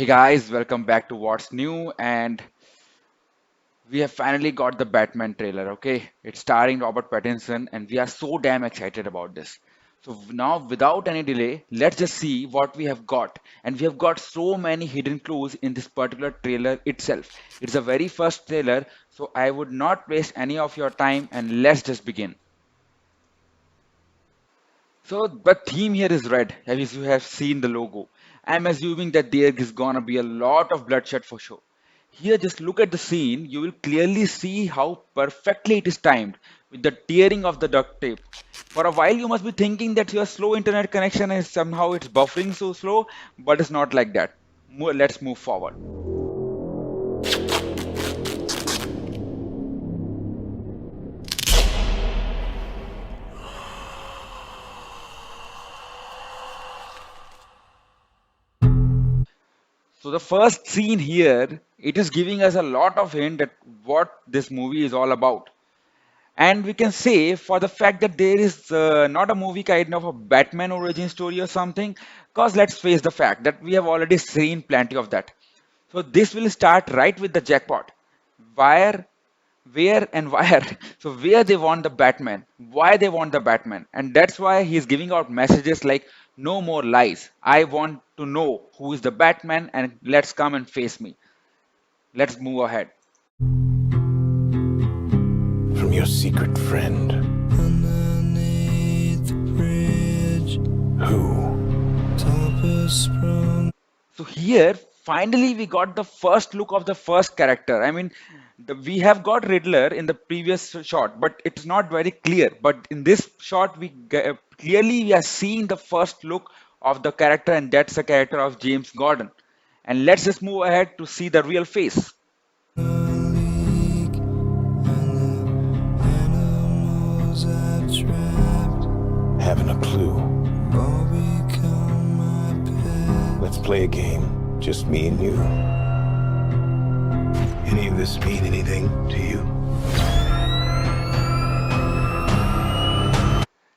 Hey guys, welcome back to What's New, and we have finally got the Batman trailer. Okay, it's starring Robert Pattinson, and we are so damn excited about this. So now, without any delay, let's just see what we have got. And we have got so many hidden clues in this particular trailer itself. It's the very first trailer, so I would not waste any of your time, and let's just begin. So the theme here is red, as you have seen the logo. I'm assuming that there is gonna be a lot of bloodshed for sure. Here, just look at the scene. You will clearly see how perfectly it is timed with the tearing of the duct tape. For a while, you must be thinking that your slow internet connection is somehow it's buffering so slow, but it's not like that. Let's move forward. So the first scene here, it is giving us a lot of hint at what this movie is all about. And we can say for the fact that there is not a movie kind of a Batman origin story or something, because let's face the fact that we have already seen plenty of that. So this will start right with the jackpot. Where, where and where. So where they want the Batman, why they want the Batman. And that's why he's giving out messages like no more lies. I want to know who is the Batman and let's come and face me. Let's move ahead. From your secret friend. Underneath the bridge, Who? top is sprung. So here, finally, we got the first look of the first character. I mean, we have got Riddler in the previous shot, but it's not very clear. But in this shot, clearly we are seeing the first look of the character, and that's the character of James Gordon. And let's just move ahead to see the real face. A leak, and the animals I've trapped Haven't a clue. all become my pet. Let's play a game. Just me and you. Any of this mean anything to you?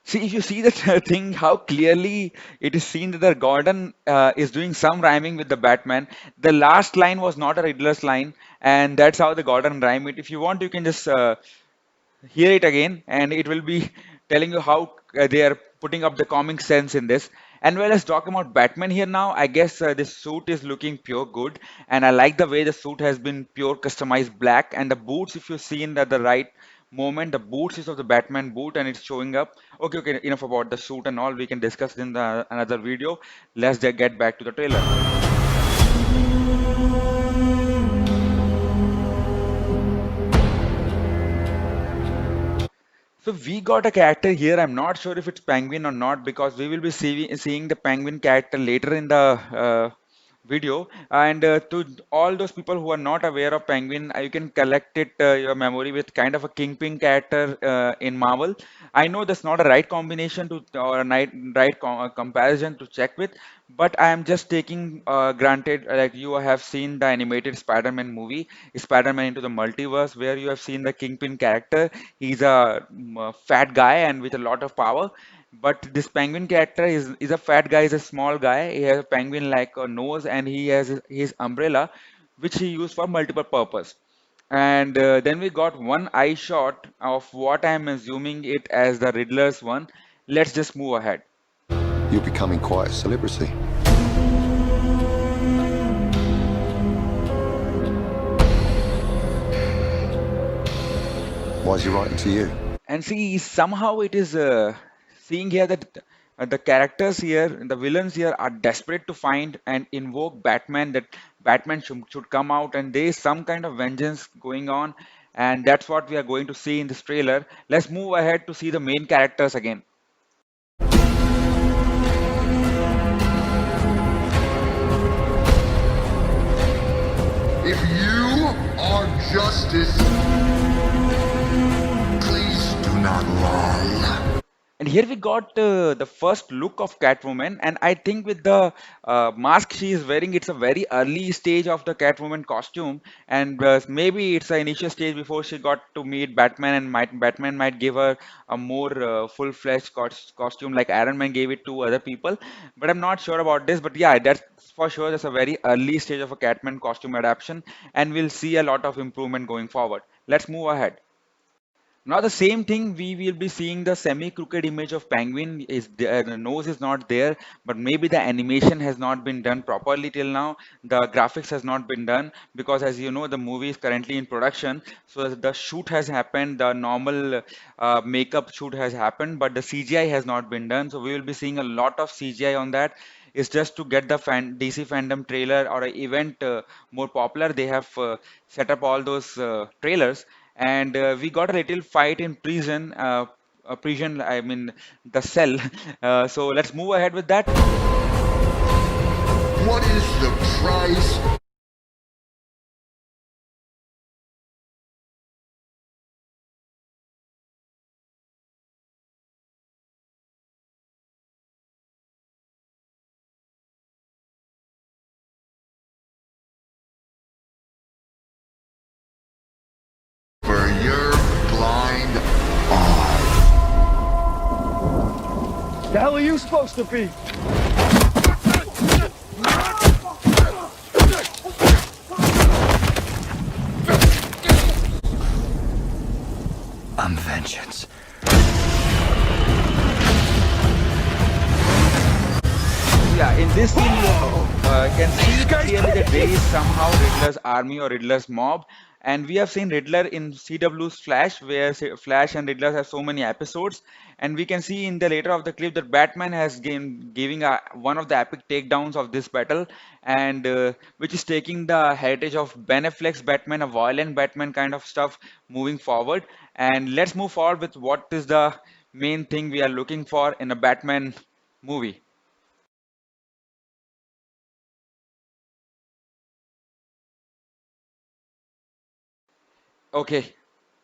See, if you see the thing, how clearly it is seen that the Gordon is doing some rhyming with the Batman. The last line was not a Riddler's line, and that's how the Gordon rhyme it. If you want, you can just hear it again, and it will be telling you how they are putting up the comic sense in this. And well, let's talk about Batman here now. I guess this suit is looking pure good, and I like the way the suit has been pure customized black. And the boots, if you see in the right moment, the boots is of the Batman boot, and it's showing up. Okay, okay, enough about the suit and all. We can discuss in the another video. Let's just get back to the trailer. So we got a character here. I'm not sure if it's Penguin or not because we will be seeing the Penguin character later in the video. And to all those people who are not aware of Penguin, you can collect it your memory with kind of a Kingpin character in Marvel. I know that's not a right combination to or a comparison to check with, but I am just taking granted like you have seen the animated Spider-Man movie, Spider-Man into the Multiverse, where you have seen the Kingpin character. He's a fat guy and with a lot of power. But this penguin character is a fat guy, is a small guy. He has a penguin like a nose and he has his umbrella, which he used for multiple purpose. And then we got one eye shot of what I'm assuming it as the Riddler's one. Let's just move ahead. You're becoming quite a celebrity. Why is he writing to you? And see, somehow it is seeing here that the characters here, the villains here are desperate to find and invoke Batman, that Batman should come out, and there is some kind of vengeance going on. And that's what we are going to see in this trailer. Let's move ahead to see the main characters again. If you are justice, please do not lie. And here we got the first look of Catwoman, and I think with the mask she is wearing, it's a very early stage of the Catwoman costume, and maybe it's an initial stage before she got to meet Batman, and Batman might give her a more full-fledged costume like Iron Man gave it to other people. But I'm not sure about this. But yeah, that's for sure. That's a very early stage of a Catman costume adaptation, and we'll see a lot of improvement going forward. Let's move ahead. Now the same thing, we will be seeing the semi-crooked image of Penguin. Is the nose is not there, but maybe the animation has not been done properly till now. The graphics has not been done because, as you know, the movie is currently in production. So the shoot has happened, the normal makeup shoot has happened, but the CGI has not been done. So we will be seeing a lot of CGI on that. It's just to get the DC fandom trailer or an event more popular. They have set up all those trailers, and we got a little fight in prison. Prison, I mean the cell. So let's move ahead with that. What is the price for your blind eye? The hell are you supposed to be? I'm vengeance. Yeah, in this scene, you can see clearly that there is somehow Riddler's army or Riddler's mob, and we have seen Riddler in CW's Flash, where Flash and Riddler have so many episodes, and we can see in the later of the clip that Batman has giving one of the epic takedowns of this battle, and which is taking the heritage of Ben Affleck's Batman, a violent Batman kind of stuff, moving forward. And let's move forward with what is the main thing we are looking for in a Batman movie. Okay,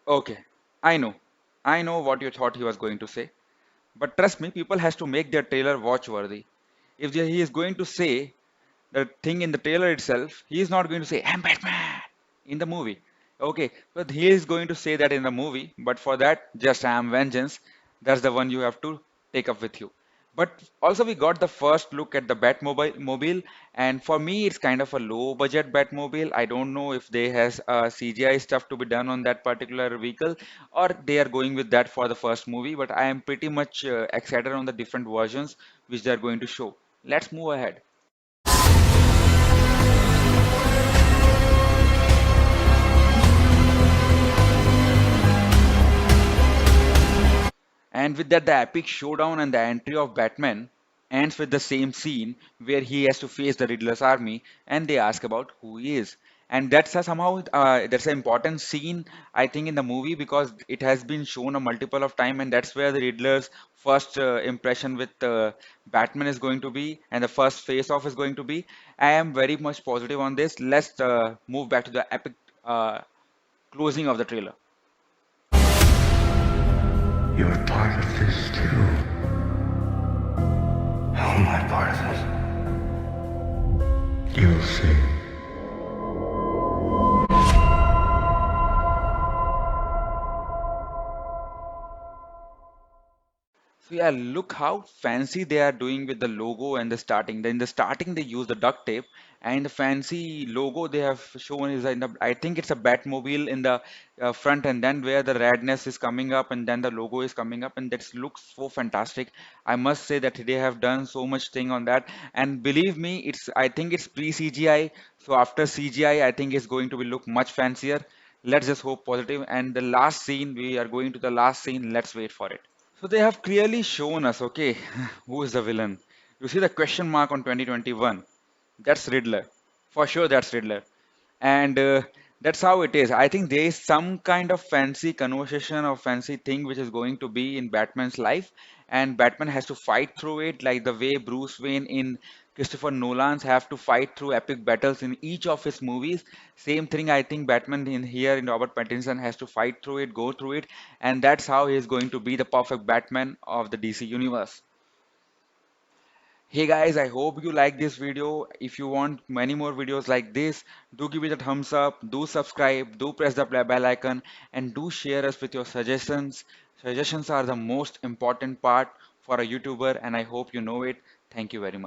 okay. I know. I know what you thought he was going to say. But trust me, people has to make their trailer watch worthy. If he is going to say the thing in the trailer itself, he is not going to say, I'm Batman in the movie. Okay, but he is going to say that in the movie, but for that, just I am vengeance. That's the one you have to take up with you. But also, we got the first look at the Batmobile, and for me, it's kind of a low budget Batmobile. I don't know if they has CGI stuff to be done on that particular vehicle, or they are going with that for the first movie. But I am pretty much excited on the different versions which they are going to show. Let's move ahead. And with that, the epic showdown and the entry of Batman ends with the same scene where he has to face the Riddler's army and they ask about who he is. And that's a somehow that's an important scene I think in the movie because it has been shown a multiple of time and that's where the Riddler's first impression with Batman is going to be and the first face off is going to be. I am very much positive on this. Let's move back to the epic closing of the trailer. You're part of this too. How am I part of this? You'll see. So yeah, look how fancy they are doing with the logo and the starting. In the starting, they use the duct tape, and the fancy logo they have shown is in the. I think it's a Batmobile in the front, and then where the redness is coming up, and then the logo is coming up, and that looks so fantastic. I must say that they have done so much thing on that, and believe me, it's. I think it's pre-CGI, so after CGI, I think it's going to be look much fancier. Let's just hope positive. And the last scene, we are going to the last scene. Let's wait for it. So they have clearly shown us, okay, who is the villain. You see the question mark on 2021. That's Riddler. For sure, that's Riddler. And that's how it is. I think there is some kind of fancy conversation or fancy thing which is going to be in Batman's life, and Batman has to fight through it, like the way Bruce Wayne in Christopher Nolan's have to fight through epic battles in each of his movies. Same thing, I think Batman in here in Robert Pattinson has to fight through it, go through it, and that's how he is going to be the perfect Batman of the DC universe. Hey guys, I hope you like this video. If you want many more videos like this, do give it a thumbs up, do subscribe, do press the bell icon, and do share us with your suggestions. Suggestions are the most important part for a YouTuber, and I hope you know it. Thank you very much.